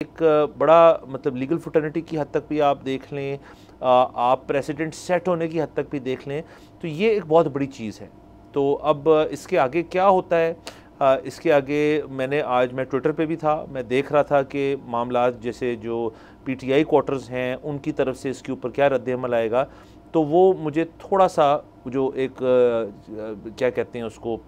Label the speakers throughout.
Speaker 1: एक बड़ा मतलब लीगल फ्रेटर्निटी की हद तक भी आप देख लें, आप प्रेसिडेंट सेट होने की हद तक भी देख लें, तो ये एक बहुत बड़ी चीज़ है। तो अब इसके आगे क्या होता है, इसके आगे मैं ट्विटर पे भी था, मैं देख रहा था कि मामलात जैसे जो पीटीआई क्वार्टर्स हैं उनकी तरफ से इसके ऊपर क्या रद्द-ए-अमल आएगा, तो वो मुझे थोड़ा सा जो एक क्या कहते हैं उसको,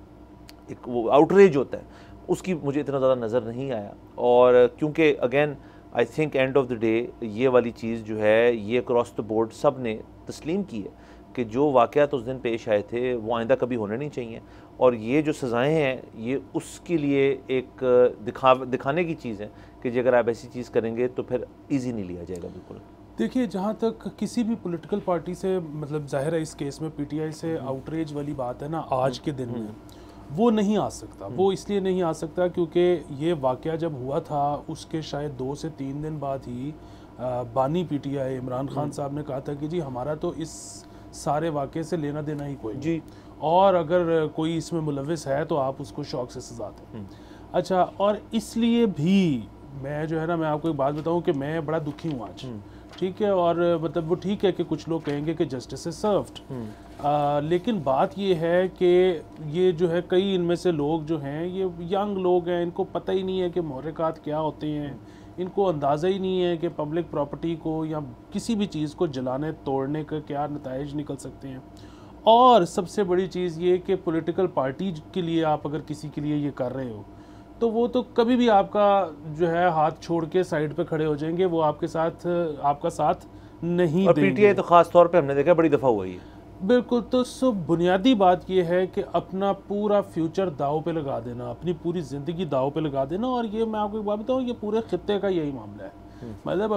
Speaker 1: एक वो आउटरेज होता है, उसकी मुझे इतना ज़्यादा नज़र नहीं आया। और क्योंकि again I think end of the day ये वाली चीज़ जो है ये अक्रॉस द बोर्ड सब ने तस्लीम की है कि जो वाक़यात उस दिन पेश आए थे वो आइंदा कभी होने नहीं चाहिए, और ये जो सज़ाएँ हैं ये उसके लिए एक दिखाने की चीज़ है कि जी अगर आप ऐसी चीज़ करेंगे तो फिर ईजी नहीं लिया जाएगा। बिल्कुल
Speaker 2: देखिए, जहाँ तक किसी भी पॉलिटिकल पार्टी से मतलब ज़ाहिर है इस केस में पीटीआई से आउटरीच वाली बात है ना, आज के दिन में वो नहीं आ सकता। वो इसलिए नहीं आ सकता क्योंकि ये वाक़या जब हुआ था उसके शायद 2 से 3 दिन बाद ही बानी पीटीआई इमरान खान साहब ने कहा था कि जी हमारा तो इस सारे वाक़े से लेना देना ही कोई नहीं, और अगर कोई इसमें मुलविस है तो आप उसको शौक से सजा दें। अच्छा, और इसलिए भी मैं जो है ना, मैं आपको एक बात बताऊं कि मैं बड़ा दुखी हूँ आज, ठीक है। और मतलब वो ठीक है कि कुछ लोग कहेंगे कि जस्टिस इज सर्व्ड, लेकिन बात ये है कि ये जो है कई इनमें से लोग जो हैं ये यंग लोग हैं, इनको पता ही नहीं है कि महरक़ात क्या होते हैं, इनको अंदाज़ा ही नहीं है कि पब्लिक प्रॉपर्टी को या किसी भी चीज़ को जलाने तोड़ने का क्या नताइज निकल सकते हैं। और सबसे बड़ी चीज़ ये कि पॉलिटिकल पार्टी के लिए आप अगर किसी के लिए ये कर रहे हो तो वो तो कभी भी आपका जो है हाथ छोड़ के साइड पे खड़े हो जाएंगे, वो आपके साथ आपका साथ नहीं देंगे।
Speaker 1: पीटीआई तो खास तौर पे हमने देखा बड़ी दफ़ा हुआ है।
Speaker 2: बिल्कुल। तो बुनियादी बात ये है कि अपना पूरा फ्यूचर दाव पे लगा देना, अपनी पूरी ज़िंदगी दाव पे लगा देना। और ये मैं आपको एक बात बताऊँ, ये पूरे खित्ते का यही मामला है। मतलब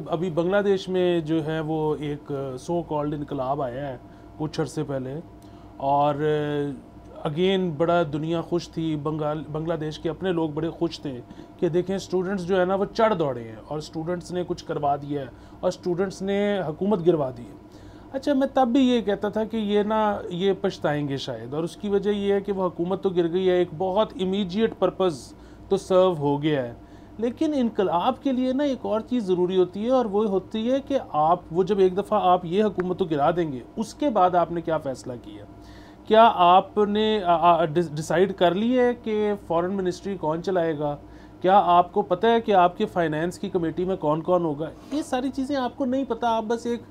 Speaker 2: अभी बांग्लादेश में जो है वो एक सो कॉल्ड इनकलाब आया है कुछ अर्से पहले, और अगेन बड़ा दुनिया खुश थी, बांग्लादेश के अपने लोग बड़े खुश थे कि देखें स्टूडेंट्स जो है ना वो चढ़ दौड़े हैं और स्टूडेंट्स ने कुछ करवा दिया है और स्टूडेंट्स ने हुकूमत गिरवा दी है। अच्छा, मैं तब भी ये कहता था कि ये पछताएंगे शायद, और उसकी वजह ये है कि वो हुकूमत तो गिर गई है, एक बहुत इमीडिएट पर्पज़ तो सर्व हो गया है। लेकिन इनकलाब के लिए ना एक और चीज़ ज़रूरी होती है, और वो होती है कि वो जब एक दफ़ा आप ये हुकूमत तो गिरा देंगे, उसके बाद आपने क्या फ़ैसला किया। क्या आपने डिसाइड कर लिया है कि फॉरेन मिनिस्ट्री कौन चलाएगा? क्या आपको पता है कि आपके फाइनेंस की कमेटी में कौन कौन होगा? ये सारी चीज़ें आपको नहीं पता। आप बस एक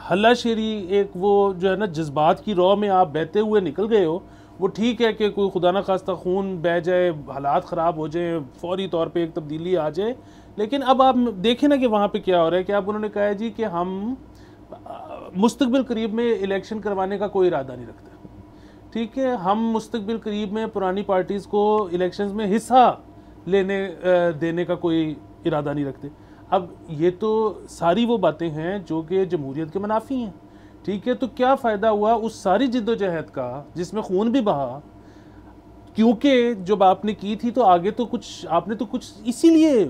Speaker 2: हल्लाशेरी, एक वो जो है ना जज्बात की रौ में आप बहते हुए निकल गए हो। वो ठीक है कि कोई खुदा ना खास्ता खून बह जाए, हालात ख़राब हो जाए, फौरी तौर पे एक तब्दीली आ जाए, लेकिन अब आप देखें ना कि वहाँ पे क्या हो रहा है। कि अब उन्होंने कहा है जी कि हम मुस्तकबिल करीब में इलेक्शन करवाने का कोई इरादा नहीं रखते, ठीक है। हम मुस्तकबिल करीब में पुरानी पार्टीज़ को इलेक्शंस में हिस्सा देने का कोई इरादा नहीं रखते। अब ये तो सारी वो बातें हैं जो कि जमहूरियत के मुनाफी हैं, ठीक है। तो क्या फ़ायदा हुआ उस सारी जिद्दोजहद का जिसमें खून भी बहा, क्योंकि जब आपने की थी तो आगे तो कुछ आपने तो कुछ, इसीलिए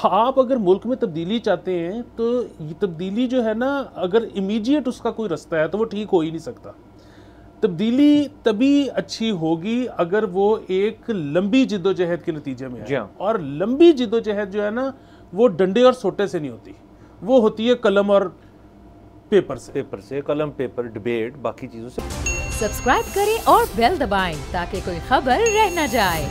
Speaker 2: आप अगर मुल्क में तब्दीली चाहते हैं तो ये तब्दीली जो है ना, अगर इमीडिएट उसका कोई रास्ता है तो वो ठीक हो ही नहीं सकता। तब्दीली तभी अच्छी होगी अगर वो एक लंबी जिद्दोजहद के नतीजे में है। और लंबी जिद्दोजहद जो है ना वो डंडे और सोटे से नहीं होती, वो होती है कलम और पेपर से
Speaker 1: कलम, पेपर, डिबेट, बाकी चीज़ों से।
Speaker 3: सब्सक्राइब करें और बेल दबाएं ताकि कोई खबर रह न जाए।